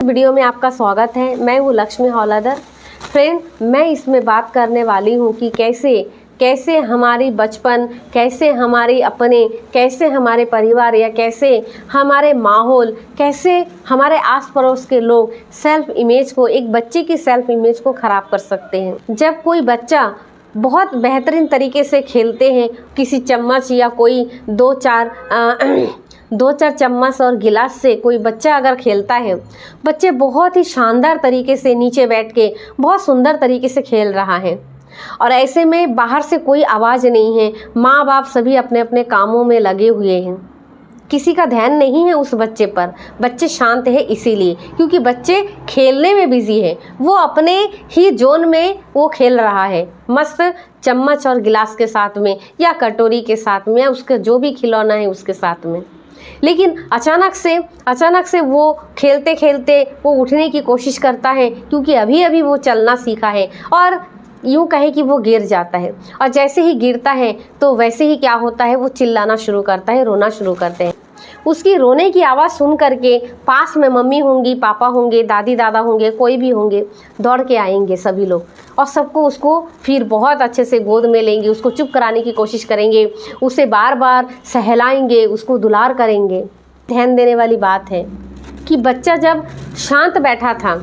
Video में आपका स्वागत है। मैं हूँ लक्ष्मी हौलादर। फ्रेंड, मैं इसमें बात करने वाली हूँ कि कैसे हमारी बचपन, कैसे हमारे परिवार या कैसे हमारे माहौल, कैसे हमारे आस पड़ोस के लोग सेल्फ इमेज को, एक बच्चे की सेल्फ इमेज को ख़राब कर सकते हैं। जब कोई बच्चा बहुत बेहतरीन तरीके से खेलते हैं, किसी चम्मच या कोई दो चार चम्मच और गिलास से कोई बच्चा अगर खेलता है, बच्चे बहुत ही शानदार तरीके से नीचे बैठ के बहुत सुंदर तरीके से खेल रहा है और ऐसे में बाहर से कोई आवाज़ नहीं है, माँ बाप सभी अपने अपने कामों में लगे हुए हैं, किसी का ध्यान नहीं है उस बच्चे पर। बच्चे शांत है इसीलिए क्योंकि बच्चे खेलने में बिजी है, वो अपने ही जोन में वो खेल रहा है, मस्त चम्मच और गिलास के साथ में या कटोरी के साथ में या उसके जो भी खिलौना है उसके साथ में। लेकिन अचानक से वो खेलते खेलते वो उठने की कोशिश करता है क्योंकि अभी अभी वो चलना सीखा है और यूँ कहे कि वो गिर जाता है और जैसे ही गिरता है तो वैसे ही क्या होता है, वो चिल्लाना शुरू करता है, रोना शुरू करते हैं। उसकी रोने की आवाज़ सुन करके पास में मम्मी होंगी, पापा होंगे, दादी दादा होंगे, कोई भी होंगे, दौड़ के आएंगे सभी लोग और सबको उसको फिर बहुत अच्छे से गोद में लेंगे, उसको चुप कराने की कोशिश करेंगे, उसे बार बार सहलाएंगे, उसको दुलार करेंगे। ध्यान देने वाली बात है कि बच्चा जब शांत बैठा था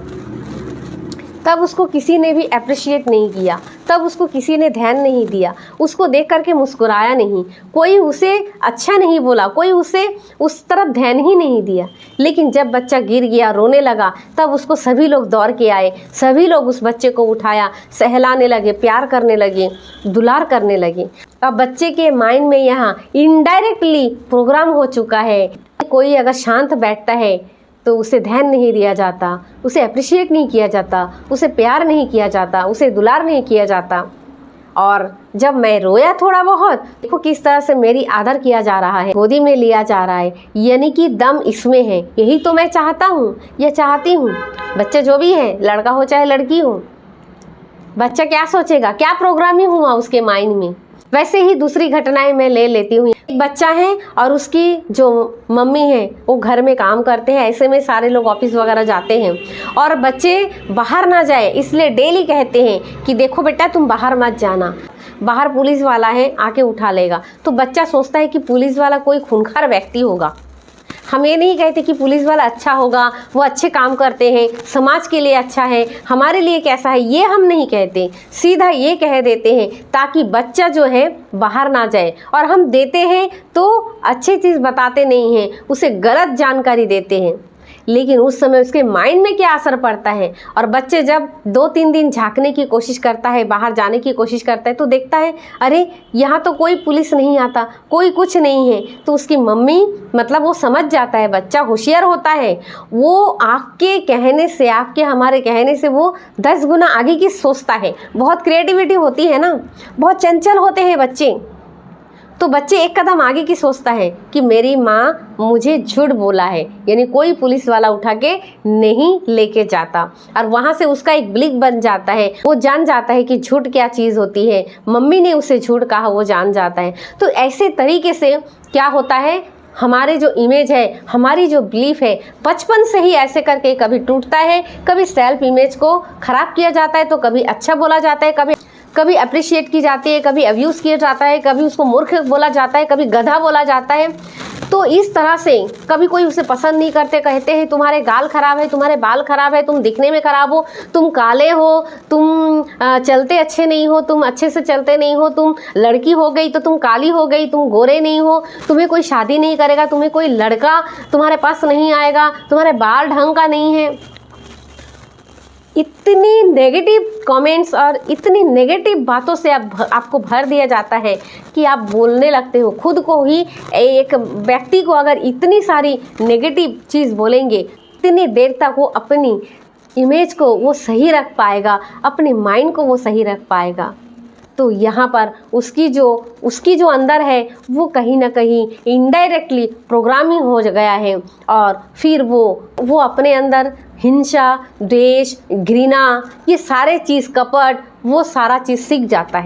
तब उसको किसी ने भी अप्रिशिएट नहीं किया, तब उसको किसी ने ध्यान नहीं दिया, उसको देख करके मुस्कुराया नहीं, कोई उसे अच्छा नहीं बोला, कोई उसे उस तरफ ध्यान ही नहीं दिया। लेकिन जब बच्चा गिर गया, रोने लगा, तब उसको सभी लोग दौड़ के आए, सभी लोग उस बच्चे को उठाया, सहलाने लगे, प्यार करने लगे, दुलार करने लगे। अब बच्चे के माइंड में यहाँ इनडायरेक्टली प्रोग्राम हो चुका है, कोई अगर शांत बैठता है तो उसे ध्यान नहीं दिया जाता, उसे अप्रिशिएट नहीं किया जाता, उसे प्यार नहीं किया जाता, उसे दुलार नहीं किया जाता। और जब मैं रोया थोड़ा बहुत, देखो किस तरह से मेरी आदर किया जा रहा है, गोदी में लिया जा रहा है, यानी कि दम इसमें है। यही तो मैं चाहता हूँ, ये चाहती हूँ। बच्चे जो भी है, लड़का हो चाहे लड़की हो, बच्चा क्या सोचेगा, क्या प्रोग्रामिंग हुआ उसके माइंड में। वैसे ही दूसरी घटनाएं मैं ले लेती हूँ। एक बच्चा है और उसकी जो मम्मी है वो घर में काम करते हैं, ऐसे में सारे लोग ऑफिस वगैरह जाते हैं और बच्चे बाहर ना जाए इसलिए डेली कहते हैं कि देखो बेटा तुम बाहर मत जाना, बाहर पुलिस वाला है आके उठा लेगा। तो बच्चा सोचता है कि पुलिस वाला कोई खूंखार व्यक्ति होगा। हम ये नहीं कहते कि पुलिस वाला अच्छा होगा, वो अच्छे काम करते हैं, समाज के लिए अच्छा है, हमारे लिए कैसा है, ये हम नहीं कहते, सीधा ये कह देते हैं ताकि बच्चा जो है बाहर ना जाए। और हम देते हैं तो अच्छी चीज़ बताते नहीं हैं, उसे गलत जानकारी देते हैं, लेकिन उस समय उसके माइंड में क्या असर पड़ता है। और बच्चे जब 2-3 दिन झांकने की कोशिश करता है, बाहर जाने की कोशिश करता है, तो देखता है अरे यहाँ तो कोई पुलिस नहीं आता, कोई कुछ नहीं है। तो उसकी मम्मी, मतलब वो समझ जाता है, बच्चा होशियार होता है, वो आपके कहने से, हमारे कहने से वो 10 गुना आगे की सोचता है। बहुत क्रिएटिविटी होती है ना, बहुत चंचल होते हैं बच्चे। तो बच्चे एक कदम आगे की सोचता है कि मेरी माँ मुझे झूठ बोला है, यानी कोई पुलिस वाला उठा के नहीं लेके जाता। और वहाँ से उसका एक ब्लिक बन जाता है, वो जान जाता है कि झूठ क्या चीज़ होती है, मम्मी ने उसे झूठ कहा, वो जान जाता है। तो ऐसे तरीके से क्या होता है, हमारे जो इमेज है, हमारी जो बिलीफ है, बचपन से ही ऐसे करके कभी टूटता है, कभी सेल्फ इमेज को ख़राब किया जाता है, तो कभी अच्छा बोला जाता है, कभी अप्रिशिएट की जाती है, कभी अब्यूज़ किया जाता है, कभी उसको मूर्ख बोला जाता है, कभी गधा बोला जाता है। तो इस तरह से कभी कोई उसे पसंद नहीं करते, कहते हैं तुम्हारे गाल खराब है, तुम्हारे बाल खराब है, तुम दिखने में खराब हो, तुम काले हो, तुम चलते अच्छे नहीं हो, तुम अच्छे से चलते नहीं हो, तुम लड़की हो गई तो तुम काली हो गई, तुम गोरे नहीं हो, तुम्हें कोई शादी नहीं करेगा, तुम्हें कोई लड़का तुम्हारे पास नहीं आएगा, तुम्हारे बाल ढंग का नहीं है। इतनी नेगेटिव कमेंट्स और इतनी नेगेटिव बातों से आपको भर दिया जाता है कि आप बोलने लगते हो खुद को ही। एक व्यक्ति को अगर इतनी सारी नेगेटिव चीज़ बोलेंगे, इतनी देर तक वो अपनी इमेज को वो सही रख पाएगा, अपने माइंड को वो सही रख पाएगा। तो यहाँ पर उसकी जो अंदर है वो कहीं ना कहीं इनडायरेक्टली प्रोग्रामिंग हो गया है, और फिर वो अपने अंदर हिंसा, द्वेष, घृणा, ये सारे चीज़, कपट, वो सारा चीज़ सीख जाता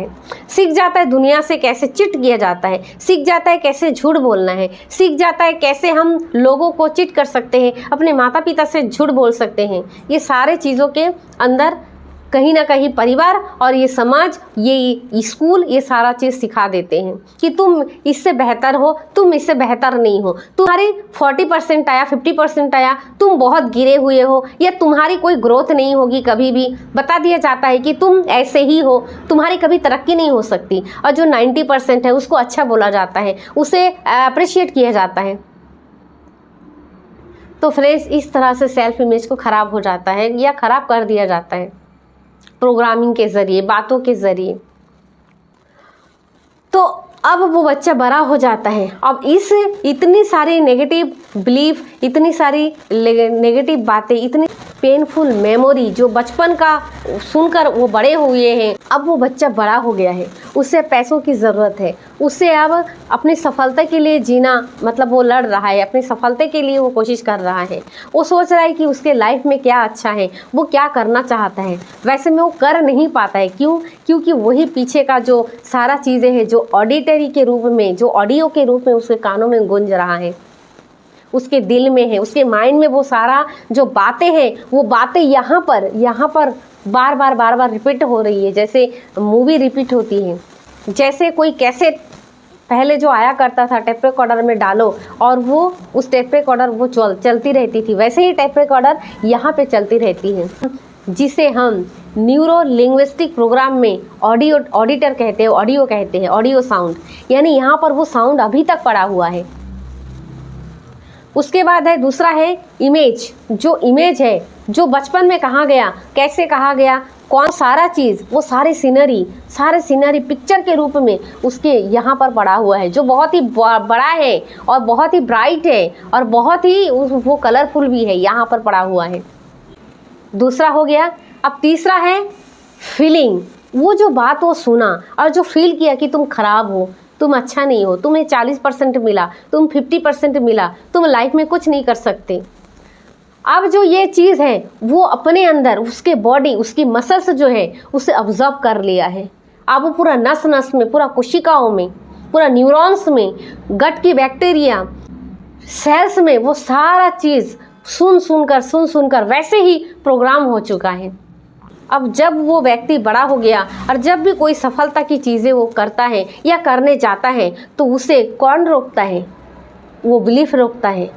है दुनिया से कैसे चिट किया जाता है, सीख जाता है कैसे झूठ बोलना है, सीख जाता है कैसे हम लोगों को चिट कर सकते हैं, अपने माता पिता से झूठ बोल सकते हैं। ये सारे चीज़ों के अंदर कहीं ना कहीं परिवार और ये समाज, ये स्कूल, ये सारा चीज़ सिखा देते हैं कि तुम इससे बेहतर हो, तुम इससे बेहतर नहीं हो, तुम्हारी 40% आया, 50% आया, तुम बहुत गिरे हुए हो, या तुम्हारी कोई ग्रोथ नहीं होगी कभी भी। बता दिया जाता है कि तुम ऐसे ही हो, तुम्हारी कभी तरक्की नहीं हो सकती। और जो 90% है उसको अच्छा बोला जाता है, उसे अप्रिशिएट किया जाता है। तो फ्रेंड्स, इस तरह से सेल्फ इमेज को ख़राब हो जाता है या ख़राब कर दिया जाता है प्रोग्रामिंग के ज़रिए, बातों के ज़रिए। तो अब वो बच्चा बड़ा हो जाता है। अब इतनी सारी नेगेटिव बिलीफ, इतनी सारी नेगेटिव बातें, इतनी पेनफुल मेमोरी जो बचपन का सुनकर वो बड़े हुए हैं, अब वो बच्चा बड़ा हो गया है, उसे पैसों की ज़रूरत है, उसे अब अपनी सफलता के लिए जीना, मतलब वो लड़ रहा है, अपनी सफलता के लिए वो कोशिश कर रहा है। वो सोच रहा है कि उसके लाइफ में क्या अच्छा है, वो क्या करना चाहता है, वैसे में वो कर नहीं पाता है। क्यों? क्योंकि वही पीछे का जो सारा चीज़ें हैं, जो ऑडिटरी के रूप में, जो ऑडियो के रूप में उसके कानों में गूंज रहा है, उसके दिल में है, उसके माइंड में वो सारा जो बातें हैं, वो बातें यहाँ पर बार बार रिपीट हो रही है, जैसे मूवी रिपीट होती है। जैसे कोई कैसेट पहले जो आया करता था, टेप रिकॉर्डर में डालो और वो उस टेप रिकॉर्डर वो चलती रहती थी, वैसे ही टेप रिकॉर्डर यहाँ पे चलती रहती है, जिसे हम न्यूरो लिंग्विस्टिक प्रोग्राम में ऑडिटर कहते हैं, ऑडियो कहते हैं, ऑडियो साउंड। यानी यहाँ पर वो साउंड अभी तक पड़ा हुआ है। उसके बाद है दूसरा है इमेज। जो इमेज है, जो बचपन में कहा गया, कैसे कहा गया, कौन सारा चीज़, वो सारे सीनरी पिक्चर के रूप में उसके यहाँ पर पड़ा हुआ है, जो बहुत ही बड़ा है और बहुत ही ब्राइट है और बहुत ही वो कलरफुल भी है, यहाँ पर पड़ा हुआ है। दूसरा हो गया। अब तीसरा है फीलिंग। वो जो बात वो सुना और जो फील किया कि तुम खराब हो, तुम अच्छा नहीं हो, तुम्हें 40% मिला, तुम 50% मिला, तुम लाइफ में कुछ नहीं कर सकते। अब जो ये चीज़ है वो अपने अंदर उसके बॉडी, उसकी मसल्स जो है उसे ऑब्जर्व कर लिया है। अब वो पूरा नस नस में, पूरा कोशिकाओं में, पूरा न्यूरॉन्स में, गट की बैक्टीरिया, सेल्स में वो सारा चीज़ सुन सुनकर वैसे ही प्रोग्राम हो चुका है। अब जब वो व्यक्ति बड़ा हो गया और जब भी कोई सफलता की चीज़ें वो करता है या करने जाता है, तो उसे कौन रोकता है? वो बिलीफ रोकता है,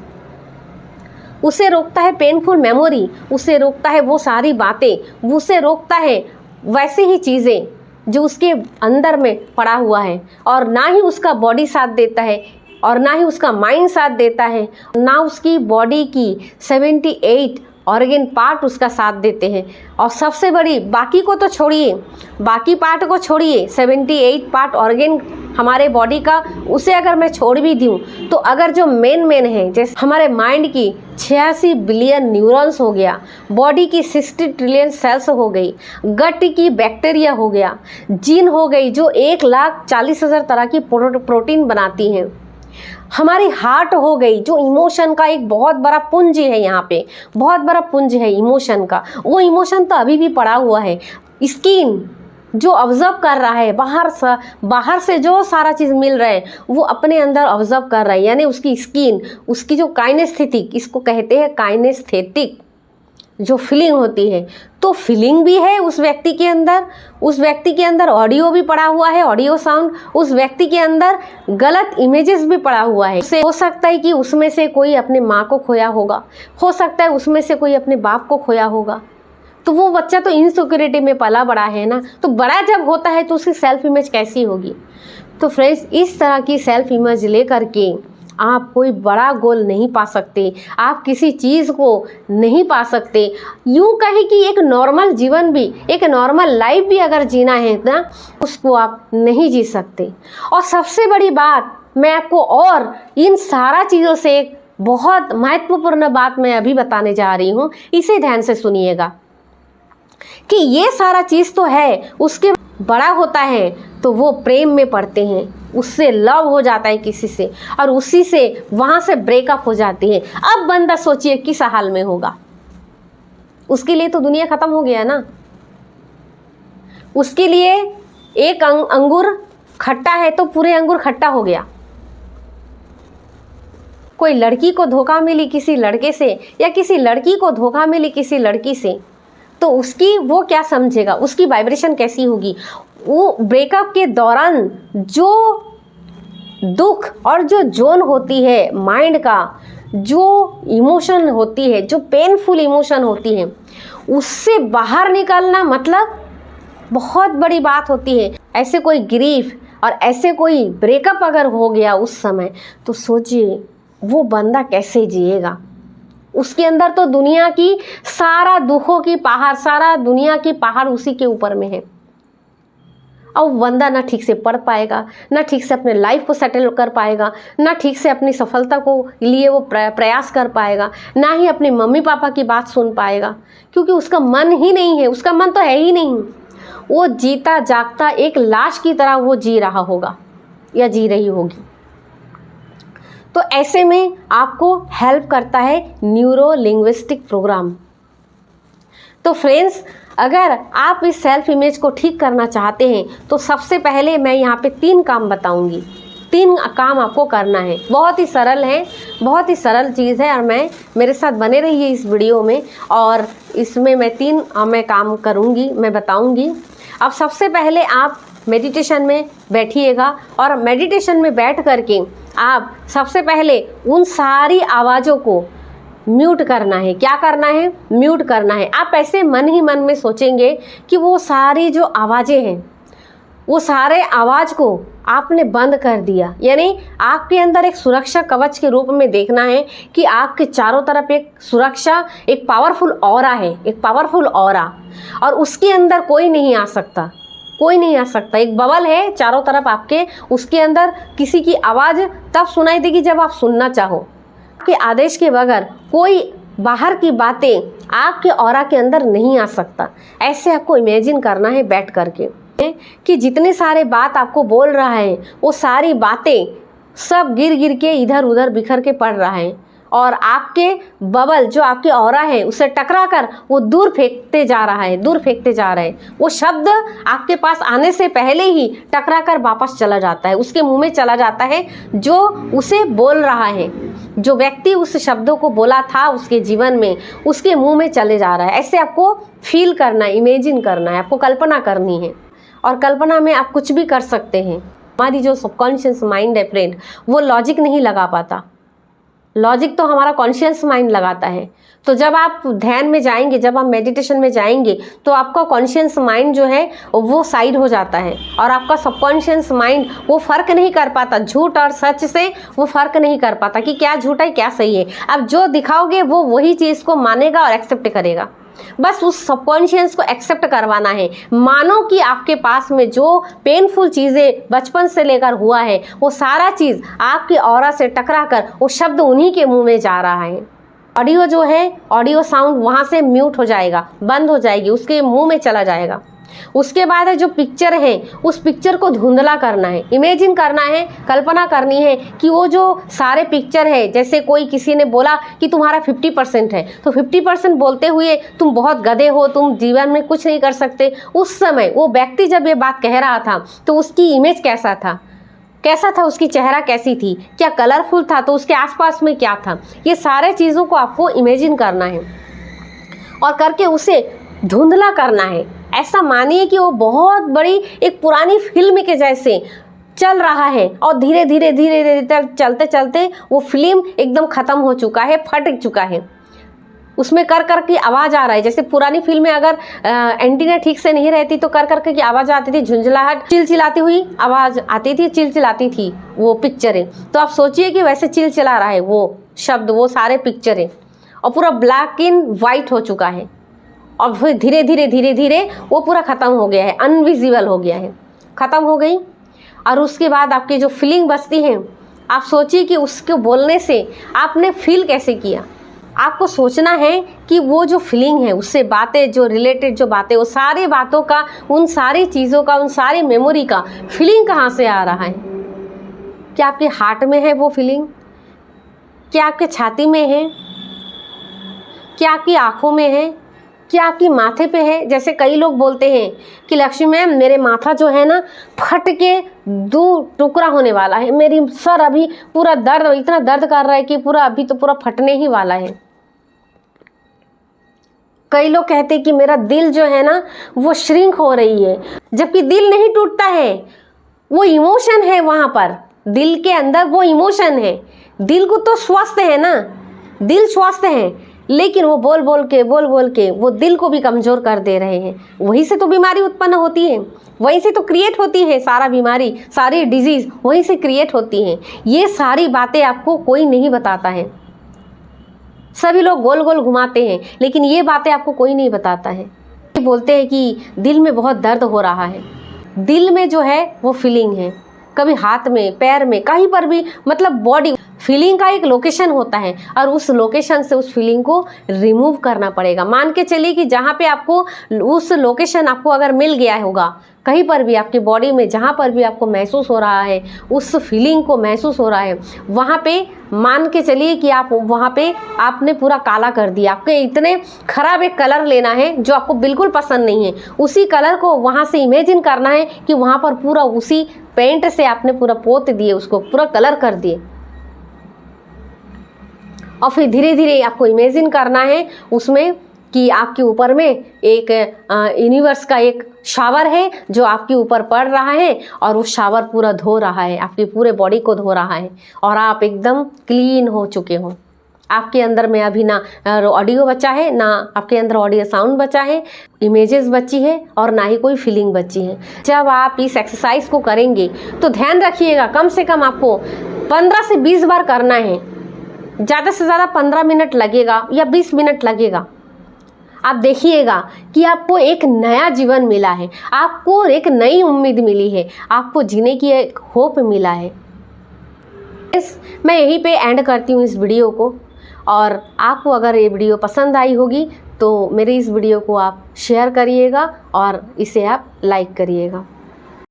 उसे रोकता है पेनफुल मेमोरी, उसे रोकता है वो सारी बातें, उसे रोकता है वैसे ही चीज़ें जो उसके अंदर में पड़ा हुआ है। और ना ही उसका बॉडी साथ देता है और ना ही उसका माइंड साथ देता है, ना उसकी बॉडी की 78 ऑर्गन पार्ट उसका साथ देते हैं। और सबसे बड़ी, बाकी को तो छोड़िए, बाकी पार्ट को छोड़िए, 78 पार्ट ऑर्गन हमारे बॉडी का, उसे अगर मैं छोड़ भी दूँ तो अगर जो मेन है, जैसे हमारे माइंड की 86 बिलियन न्यूरॉन्स हो गया, बॉडी की 60 ट्रिलियन सेल्स हो गई, गट की बैक्टीरिया हो गया, जीन हो गई जो 1,40,000 तरह की प्रोटीन बनाती हैं, हमारी हार्ट हो गई जो इमोशन का एक बहुत बड़ा पुंज है, यहाँ पे बहुत बड़ा पुंज है इमोशन का, वो इमोशन तो अभी भी पड़ा हुआ है। स्किन जो ऑब्जर्व कर रहा है, बाहर से जो सारा चीज़ मिल रहा है वो अपने अंदर ऑब्जर्व कर रहा है, यानी उसकी स्किन, उसकी जो काइनेस्थेटिक, इसको कहते हैं काइनेस्थेटिक, जो फीलिंग होती है, तो फीलिंग भी है उस व्यक्ति के अंदर। उस व्यक्ति के अंदर ऑडियो भी पड़ा हुआ है, ऑडियो साउंड। उस व्यक्ति के अंदर गलत इमेजेस भी पड़ा हुआ है। हो सकता है कि उसमें से कोई अपने माँ को खोया होगा, हो सकता है उसमें से कोई अपने बाप को खोया होगा। तो वो बच्चा तो इनसिक्योरिटी में पला बड़ा है ना, तो बड़ा जब होता है तो उसकी सेल्फ इमेज कैसी होगी। तो फ्रेंड्स, इस तरह की सेल्फ इमेज लेकर के आप कोई बड़ा गोल नहीं पा सकते, आप किसी चीज़ को नहीं पा सकते। यूँ कहें कि एक नॉर्मल जीवन भी, एक नॉर्मल लाइफ भी अगर जीना है ना, उसको आप नहीं जी सकते। और सबसे बड़ी बात मैं आपको, और इन सारा चीज़ों से एक बहुत महत्वपूर्ण बात मैं अभी बताने जा रही हूँ, इसे ध्यान से सुनिएगा कि ये सारा चीज़ तो है, उसके बड़ा होता है तो वो प्रेम में पड़ते हैं, उससे लव हो जाता है किसी से, और उसी से वहाँ से ब्रेकअप हो जाती है। अब बंदा सोचिए किस हाल में होगा। उसके लिए तो दुनिया ख़त्म हो गया ना। उसके लिए एक अंगूर खट्टा है तो पूरे अंगूर खट्टा हो गया। कोई लड़की को धोखा मिली किसी लड़के से, या किसी लड़की को धोखा मिली किसी लड़की से, तो उसकी वो क्या समझेगा, उसकी वाइब्रेशन कैसी होगी। वो ब्रेकअप के दौरान जो दुख और जो जोन होती है माइंड का, जो इमोशन होती है, जो पेनफुल इमोशन होती है, उससे बाहर निकलना मतलब बहुत बड़ी बात होती है। ऐसे कोई ग्रीफ और ऐसे कोई ब्रेकअप अगर हो गया उस समय, तो सोचिए वो बंदा कैसे जिएगा। उसके अंदर तो दुनिया की सारा दुखों की पहाड़, सारा दुनिया की पहाड़ उसी के ऊपर में है। और बंदा ना ठीक से पढ़ पाएगा, ना ठीक से अपने लाइफ को सेटल कर पाएगा, ना ठीक से अपनी सफलता को लिए वो प्रयास कर पाएगा, ना ही अपने मम्मी पापा की बात सुन पाएगा, क्योंकि उसका मन ही नहीं है। उसका मन तो है ही नहीं। वो जीता जागता एक लाश की तरह वो जी रहा होगा या जी रही होगी। तो ऐसे में आपको हेल्प करता है न्यूरो लिंग्विस्टिक प्रोग्राम। तो फ्रेंड्स, अगर आप इस सेल्फ इमेज को ठीक करना चाहते हैं तो सबसे पहले मैं यहाँ पे 3 काम बताऊंगी। 3 काम आपको करना है। बहुत ही सरल है, बहुत ही सरल चीज़ है, और मेरे साथ बने रहिए इस वीडियो में, और इसमें मैं 3 काम करूँगी, मैं बताऊँगी। अब सबसे पहले आप मेडिटेशन में बैठिएगा, और मेडिटेशन में बैठ करके आप सबसे पहले उन सारी आवाज़ों को म्यूट करना है। क्या करना है? म्यूट करना है। आप ऐसे मन ही मन में सोचेंगे कि वो सारी जो आवाज़ें हैं, वो सारे आवाज़ को आपने बंद कर दिया। यानी आपके अंदर एक सुरक्षा कवच के रूप में देखना है कि आपके चारों तरफ एक सुरक्षा, एक पावरफुल ऑरा है, एक पावरफुल ऑरा, और उसके अंदर कोई नहीं आ सकता, कोई नहीं आ सकता। एक बबल है चारों तरफ आपके, उसके अंदर किसी की आवाज़ तब सुनाई देगी जब आप सुनना चाहो। आपके आदेश के बगैर कोई बाहर की बातें आपके ऑरा के अंदर नहीं आ सकता। ऐसे आपको इमेजिन करना है बैठ करके कि जितने सारे बात आपको बोल रहा है, वो सारी बातें सब गिर गिर के इधर उधर बिखर के पड़ रहा है, और आपके बबल जो आपके ऑरा है उससे टकरा कर वो दूर फेंकते जा रहा है, दूर फेंकते जा रहा है। वो शब्द आपके पास आने से पहले ही टकरा कर वापस चला जाता है, उसके मुंह में चला जाता है जो उसे बोल रहा है। जो व्यक्ति उस शब्दों को बोला था उसके जीवन में, उसके मुंह में चले जा रहा है। ऐसे आपको फील करना है, इमेजिन करना है, आपको कल्पना करनी है, और कल्पना में आप कुछ भी कर सकते हैं। हमारी जो सबकॉन्शियस माइंड है फ्रेंड, वो लॉजिक नहीं लगा पाता। लॉजिक तो हमारा कॉन्शियस माइंड लगाता है। तो जब आप ध्यान में जाएंगे, जब आप मेडिटेशन में जाएंगे, तो आपका कॉन्शियस माइंड जो है वो साइड हो जाता है, और आपका सबकॉन्शियस माइंड वो फ़र्क नहीं कर पाता, झूठ और सच से वो फ़र्क नहीं कर पाता कि क्या झूठ है क्या सही है। अब जो दिखाओगे वो वही चीज़ को मानेगा और एक्सेप्ट करेगा। बस उस सबकॉन्शियस को एक्सेप्ट करवाना है। मानो कि आपके पास में जो पेनफुल चीज़ें बचपन से लेकर हुआ है, वो सारा चीज़ आपके ऑरा से टकरा कर वो शब्द उन्हीं के मुंह में जा रहा है। ऑडियो जो है, ऑडियो साउंड वहाँ से म्यूट हो जाएगा, बंद हो जाएगी, उसके मुंह में चला जाएगा। उसके बाद है जो पिक्चर है, उस पिक्चर को धुंधला करना है, इमेजिन करना है, कल्पना करनी है कि वो जो सारे पिक्चर है, जैसे कोई किसी ने बोला कि तुम्हारा 50% है, तो 50% बोलते हुए तुम बहुत गधे हो, तुम जीवन में कुछ नहीं कर सकते। उस समय वो व्यक्ति जब ये बात कह रहा था तो उसकी इमेज कैसा था, कैसा था, उसकी चेहरा कैसी थी, क्या कलरफुल था, तो उसके आसपास में क्या था, ये सारे चीज़ों को आपको इमेजिन करना है और करके उसे धुंधला करना है। ऐसा मानिए कि वो बहुत बड़ी एक पुरानी फिल्म के जैसे चल रहा है, और धीरे धीरे धीरे धीरे चलते चलते वो फिल्म एकदम ख़त्म हो चुका है, फट चुका है। उसमें कर कर की आवाज़ आ रहा है। जैसे पुरानी फिल्म में अगर एंटीना ठीक से नहीं रहती तो कर कर की आवाज़ आती थी, झुंझलाहट, चिलचिलाती हुई आवाज़ आती थी, चिलचिलाती थी वो पिक्चरें। तो आप सोचिए कि वैसे चिलचिला रहा है वो शब्द, वो सारे पिक्चरें, और पूरा ब्लैक एंड वाइट हो चुका है, और फिर धीरे धीरे धीरे धीरे वो पूरा ख़त्म हो गया है, अनविजिबल हो गया है, ख़त्म हो गई। और उसके बाद आपकी जो फीलिंग बचती है, आप सोचिए कि उसको बोलने से आपने फील कैसे किया। आपको सोचना है कि वो जो फीलिंग है उससे बातें जो रिलेटेड जो बातें, वो सारी बातों का, उन सारी चीज़ों का, उन सारी मेमोरी का फीलिंग कहाँ से आ रहा है। क्या आपके हार्ट में है वो फीलिंग? क्या आपके छाती में है? क्या आपकी आँखों में है? क्या आपकी माथे पे है? जैसे कई लोग बोलते हैं कि लक्ष्मी मैम मेरे माथा जो है ना फट के 2 टुकड़ा होने वाला है, मेरी सर अभी पूरा दर्द, इतना दर्द कर रहा है कि पूरा अभी तो पूरा फटने ही वाला है। कई लोग कहते हैं कि मेरा दिल जो है ना वो श्रिंक हो रही है, जबकि दिल नहीं टूटता है, वो इमोशन है। वहाँ पर दिल के अंदर वो इमोशन है। दिल को तो स्वस्थ है ना, दिल स्वस्थ है, लेकिन वो बोल बोल के वो दिल को भी कमज़ोर कर दे रहे हैं। वहीं से तो बीमारी उत्पन्न होती है, वहीं से तो क्रिएट होती है सारा बीमारी, सारी डिजीज़ वहीं से क्रिएट होती हैं। ये सारी बातें आपको कोई नहीं बताता है। सभी लोग गोल गोल घुमाते हैं, लेकिन ये बातें आपको कोई नहीं बताता है। बोलते हैं कि दिल में बहुत दर्द हो रहा है। दिल में जो है वो फीलिंग है, कभी हाथ में, पैर में, कहीं पर भी, मतलब बॉडी। फीलिंग का एक लोकेशन होता है और उस लोकेशन से उस फीलिंग को रिमूव करना पड़ेगा। मान के चलिए कि जहाँ पे आपको उस लोकेशन आपको अगर मिल गया होगा, कहीं पर भी आपकी बॉडी में जहाँ पर भी आपको महसूस हो रहा है, उस फीलिंग को महसूस हो रहा है, वहाँ पे मान के चलिए कि आप वहाँ पे आपने पूरा काला कर दिया। आपके इतने खराब एक कलर लेना है जो आपको बिल्कुल पसंद नहीं है, उसी कलर को वहाँ से इमेजिन करना है कि वहाँ पर पूरा उसी पेंट से आपने पूरा पोत दिए, उसको पूरा कलर कर दिए। और फिर धीरे धीरे आपको इमेजिन करना है उसमें कि आपके ऊपर में एक यूनिवर्स का एक शावर है जो आपके ऊपर पड़ रहा है, और वो शावर पूरा धो रहा है, आपके पूरे बॉडी को धो रहा है, और आप एकदम क्लीन हो चुके हो। आपके अंदर में अभी ना ऑडियो बचा है, ना आपके अंदर ऑडियो साउंड बचा है, इमेजेस बची है, और ना ही कोई फीलिंग बची है। जब आप इस एक्सरसाइज को करेंगे तो ध्यान रखिएगा, कम से कम आपको 15 से 20 बार करना है। ज़्यादा से ज़्यादा 15 मिनट लगेगा या 20 मिनट लगेगा। आप देखिएगा कि आपको एक नया जीवन मिला है, आपको एक नई उम्मीद मिली है, आपको जीने की एक होप मिला है। मैं यहीं पे एंड करती हूँ इस वीडियो को, और आपको अगर ये वीडियो पसंद आई होगी तो मेरे इस वीडियो को आप शेयर करिएगा और इसे आप लाइक करिएगा।